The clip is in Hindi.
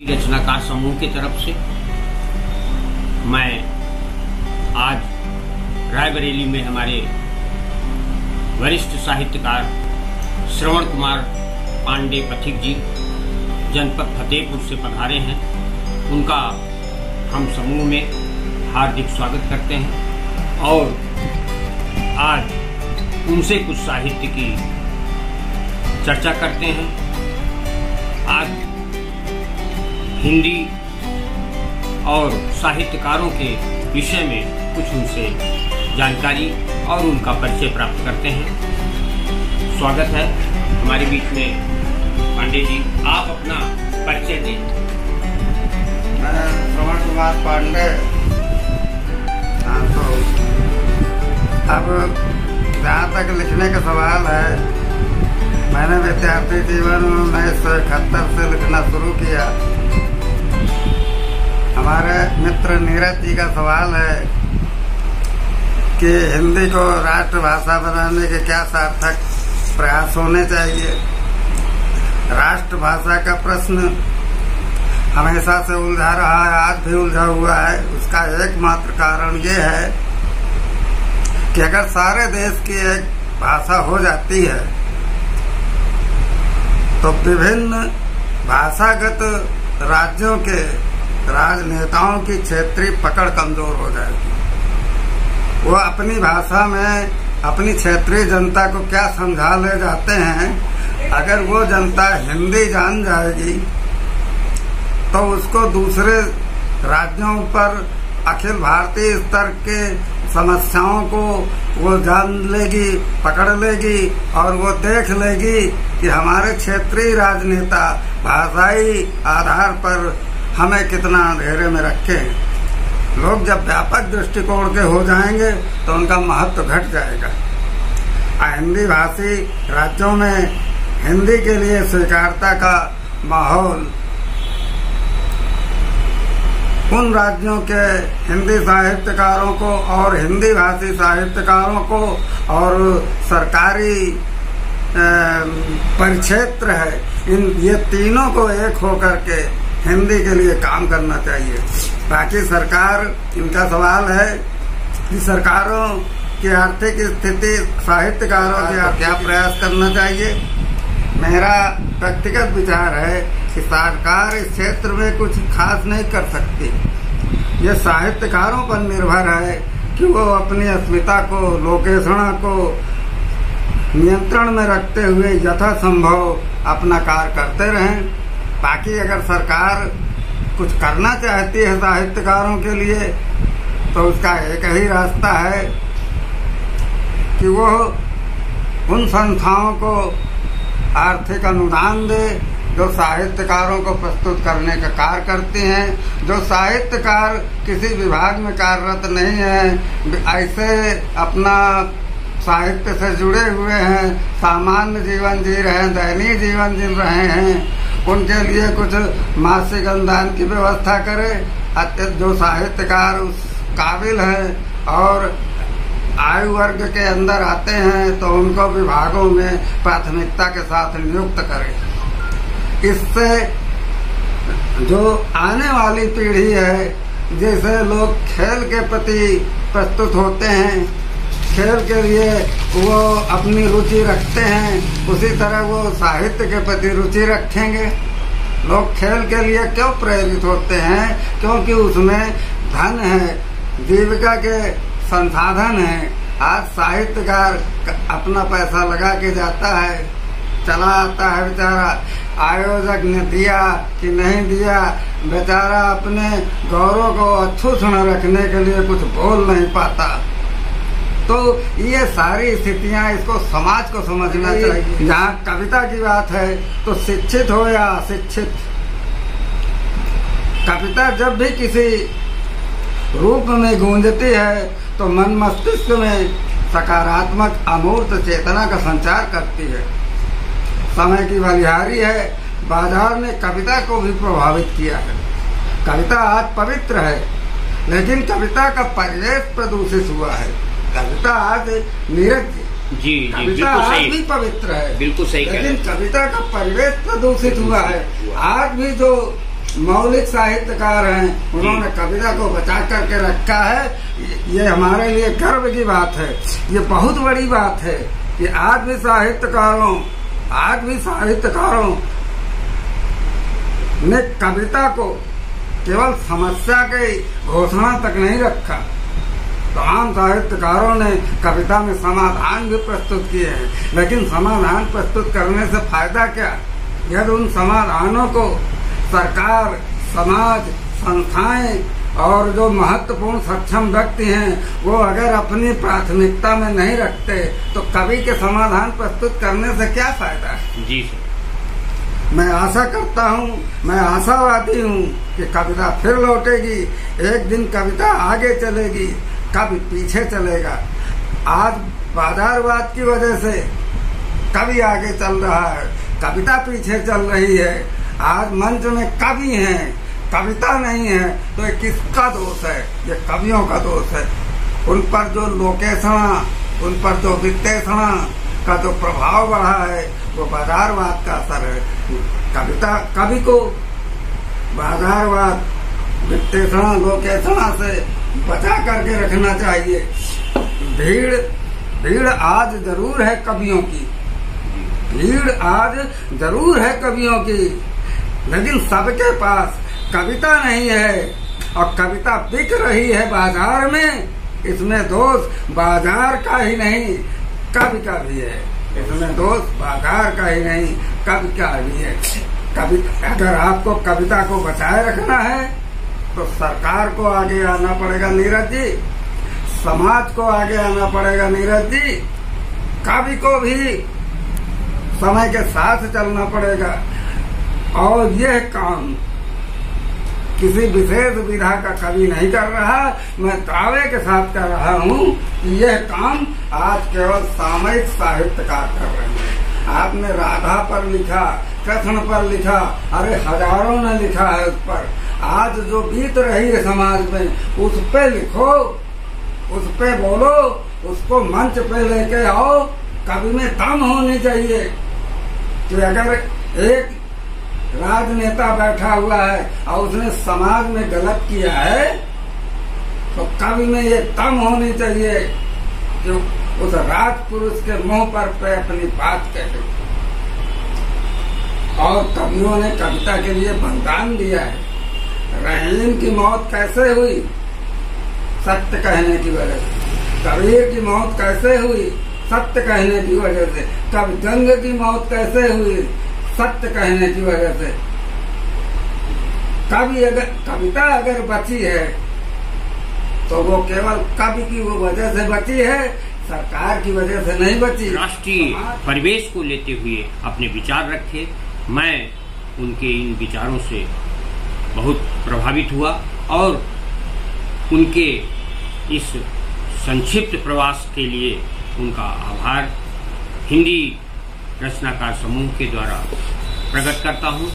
रचनाकार समूह की तरफ से मैं आज रायबरेली में हमारे वरिष्ठ साहित्यकार श्रवण कुमार पांडे पथिक जी जनपद फतेहपुर से पधारे हैं। उनका हम समूह में हार्दिक स्वागत करते हैं और आज उनसे कुछ साहित्य की चर्चा करते हैं। आज हिंदी और साहित्यकारों के विषय में कुछ उनसे जानकारी और उनका परिचय प्राप्त करते हैं। स्वागत है हमारे बीच में पांडे जी, आप अपना परिचय दें। मैं श्रवण कुमार पांडे। तो अब जहाँ तक लिखने का सवाल है, मैंने विद्यार्थी जीवन में 1971 से लिखना शुरू किया। हमारे मित्र नीरज जी का सवाल है कि हिंदी को राष्ट्रभाषा बनाने के क्या सार्थक प्रयास होने चाहिए। राष्ट्रभाषा का प्रश्न हमेशा से उलझा रहा है, आज भी उलझा हुआ है। उसका एकमात्र कारण ये है कि अगर सारे देश की एक भाषा हो जाती है तो विभिन्न भाषागत राज्यों के राजनेताओं की क्षेत्रीय पकड़ कमजोर हो जाएगी। वो अपनी भाषा में अपनी क्षेत्रीय जनता को क्या समझा ले जाते हैं, अगर वो जनता हिंदी जान जाएगी तो उसको दूसरे राज्यों पर अखिल भारतीय स्तर के समस्याओं को वो जान लेगी, पकड़ लेगी और वो देख लेगी कि हमारे क्षेत्रीय राजनेता भाषाई आधार पर हमें कितना घेरे में रखे हैं। लोग जब व्यापक दृष्टिकोण के हो जाएंगे तो उनका महत्व घट जाएगा। हिंदी भाषी राज्यों में हिंदी के लिए स्वीकारता का माहौल उन राज्यों के हिंदी साहित्यकारों को और हिंदी भाषी साहित्यकारों को और सरकारी परिक्षेत्र है, ये तीनों को एक होकर के हिंदी के लिए काम करना चाहिए। बाकी सरकार, इनका सवाल है कि सरकारों की आर्थिक स्थिति, साहित्यकारों के क्या प्रयास करना चाहिए। मेरा व्यक्तिगत विचार है कि सरकार इस क्षेत्र में कुछ खास नहीं कर सकती। ये साहित्यकारों पर निर्भर है कि वो अपनी अस्मिता को, लोकेशणा को नियंत्रण में रखते हुए यथासंभव अपना कार्य करते रहें। बाकी अगर सरकार कुछ करना चाहती है साहित्यकारों के लिए तो उसका एक ही रास्ता है कि वो उन संस्थाओं को आर्थिक अनुदान दे जो साहित्यकारों को प्रस्तुत करने का कार्य करती हैं। जो साहित्यकार किसी विभाग में कार्यरत नहीं है, ऐसे अपना साहित्य से जुड़े हुए हैं, सामान्य जीवन जी रहे हैं, दयनीय जीवन जी रहे हैं, उनके लिए कुछ मासिक अनुदान की व्यवस्था करे। जो साहित्यकार उस काबिल है और आयु वर्ग के अंदर आते हैं तो उनको विभागों में प्राथमिकता के साथ नियुक्त करें। इससे जो आने वाली पीढ़ी है, जैसे लोग खेल के प्रति प्रस्तुत होते हैं, खेल के लिए वो अपनी रुचि रखते हैं, उसी तरह वो साहित्य के प्रति रुचि रखेंगे। लोग खेल के लिए क्यों प्रेरित होते हैं? क्योंकि उसमें धन है, जीविका के संसाधन है। आज साहित्यकार अपना पैसा लगा के जाता है, चला आता है बेचारा, आयोजक ने दिया कि नहीं दिया, बेचारा अपने गौरव को अक्षुण्ण रखने के लिए कुछ बोल नहीं पाता। तो ये सारी स्थितियां, इसको समाज को समझना चाहिए। जहाँ कविता की बात है तो शिक्षित हो या अशिक्षित, कविता जब भी किसी रूप में गूंजती है तो मन मस्तिष्क में सकारात्मक अमूर्त चेतना का संचार करती है। समय की बलिहारी है, बाजार ने कविता को भी प्रभावित किया है। कविता आज पवित्र है, लेकिन कविता का परिवेश प्रदूषित हुआ है। कविता आज नीरज जी कविता आज भी पवित्र है, बिल्कुल सही, लेकिन कविता का परिवेश प्रदूषित हुआ है। आज भी जो मौलिक साहित्यकार हैं, उन्होंने कविता को बचा करके रखा है। ये हमारे लिए गर्व की बात है। ये बहुत बड़ी बात है कि आज भी साहित्यकारों ने कविता को केवल समस्या की घोषणा तक नहीं रखा। तमाम साहित्यकारों ने कविता में समाधान भी प्रस्तुत किए हैं, लेकिन समाधान प्रस्तुत करने से फायदा क्या यदि उन समाधानों को सरकार, समाज, संस्थाएं और जो महत्वपूर्ण सक्षम व्यक्ति हैं वो अगर अपनी प्राथमिकता में नहीं रखते तो कवि के समाधान प्रस्तुत करने से क्या फायदा है। जी सर। मैं आशा करता हूँ, मैं आशावादी हूँ कि कविता फिर लौटेगी। एक दिन कविता आगे चलेगी, कवि पीछे चलेगा। आज बाजारवाद की वजह से कवि आगे चल रहा है, कविता पीछे चल रही है। आज मंच में कवि हैं, कविता नहीं है, तो ये किसका दोष है? ये कवियों का दोष है। उन पर जो लोकेशना, उन पर जो वित्तेषणा का जो प्रभाव बढ़ा है वो बाजारवाद का असर है। कवि को बाजारवाद, वित्तेषणा, लोकेशना से बचा करके रखना चाहिए। भीड़ आज जरूर है कवियों की, भीड़ आज जरूर है कवियों की, लेकिन सबके पास कविता नहीं है और कविता बिक रही है बाजार में। इसमें दोष बाजार का ही नहीं, कवि का भी है। इसमें दोष बाजार का ही नहीं, कवि का भी है। अगर आपको कविता को बचाए रखना है तो सरकार को आगे आना पड़ेगा नीरज जी, समाज को आगे आना पड़ेगा नीरज जी, कवि को भी समय के साथ चलना पड़ेगा। और यह काम किसी विशेष विधा का कवि नहीं कर रहा, मैं दावे के साथ कर रहा हूँ कि यह काम आज केवल सामयिक साहित्यकार कर रहे हैं। आपने राधा पर लिखा, कृष्ण पर लिखा, अरे हजारों ने लिखा है उस पर। आज जो बीत रही है समाज में उस पे लिखो, उस पे बोलो, उसको मंच पे लेके आओ। कवि में दम होनी चाहिए कि अगर एक राजनेता बैठा हुआ है और उसने समाज में गलत किया है तो कवि में ये दम होनी चाहिए कि उस राजपुरुष के मुंह पर अपनी बात कहे। और कवियों ने कविता के लिए बलिदान दिया है। रहीम की मौत कैसे हुई? सत्य कहने की वजह से। कबीर की मौत कैसे हुई? सत्य कहने की वजह से। कविगंग की मौत कैसे हुई? सत्य कहने की वजह से। कविता अगर बची है तो वो केवल कवि की वो वजह से बची है, सरकार की वजह से नहीं बची। राष्ट्रीय परिवेश को लेते हुए अपने विचार रखे। मैं उनके इन विचारों से बहुत प्रभावित हुआ और उनके इस संक्षिप्त प्रवास के लिए उनका आभार हिंदी रचनाकार समूह के द्वारा प्रकट करता हूँ।